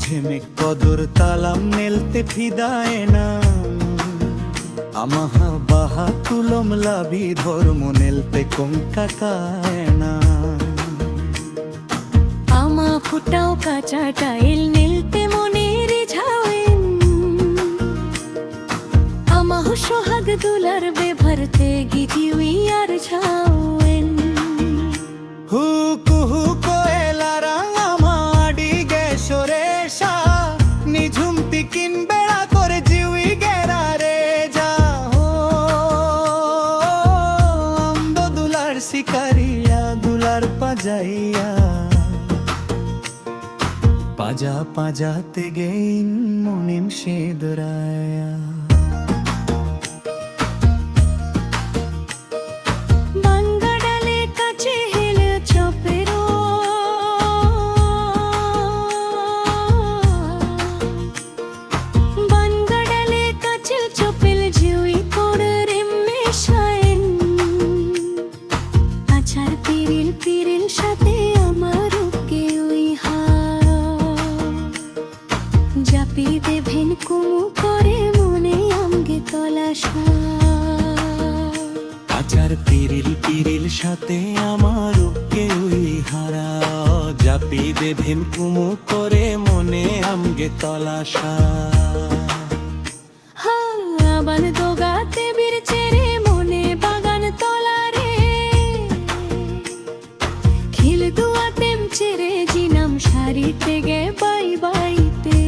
ঝেমেক কদর তালাম নেলতে ফিদায়না আমাহ বাহা তুলম লাবি ধর্ম নেলতে কঙ্কাকায়না আমা ফুটাও কাঁচা টাইল নেলতে মনের ঝাওয়েন আমা সোহাগ দুলার বেভরতে গিজিউই আর ঝাওয়েন হু কুহু কোয়েলারা আমাডি গেশরেশা নিঝুম তিকিন বেড়া করে জিউই গেরা রে যা হো আমদ দুলার শিকারিয়া দুলার পাজাইয়া পাজা পাজাতে গেইন মনিম সেদরায়া সাথে আমার কেউই জাপি দেভেন কুমু করে মনে আমগে তলাশা আচার পিরিল পিরিল সাথে আমার কেউই হারা জাপি দেভেন কুমু করে মনে আমগে তলাশা আবান দোগাতে বীর চেরে মনে বাগান তলারে খিল দুয়াতেম চেরে জিনাম সারিতে গে বাই বাইতে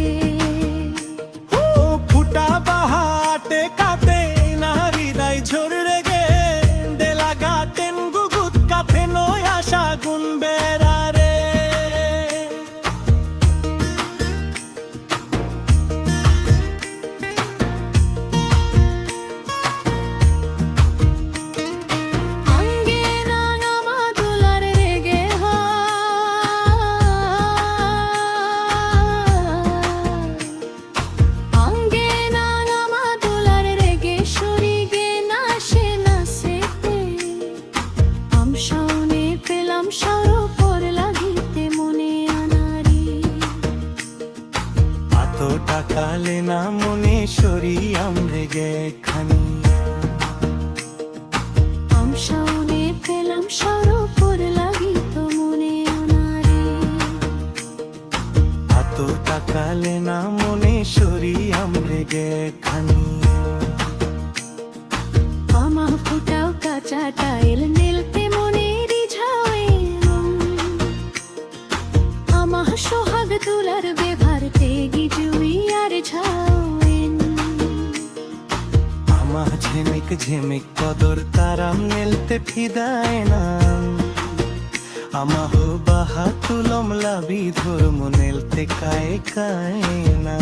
ফুটা বাহাতে কাতে না হৃদয় ঝরে গে দেলা গাতেন গুগুত কাফে নয় আশা গুন বেড়া রে কালে না মনে সরি আমরে গে খানি আমশাওনে পেলাম সরোপর লাগিত মনে আনারে এত কালে না মনে সরি আমরে গে খানি আমা ফুটাও কাঁচা টাইল নেলতে মনের ঝাওয়েন আমা সোহাগ তুলার বেভারতে গিজুই আর ঝাওয়েন আমা ঝেমেক ঝেমেক কদর তারাম নেলতে ফিদায়না আমাহ বাহা তুলম লাবি ধর্ম নেলতে কায়ে কায়না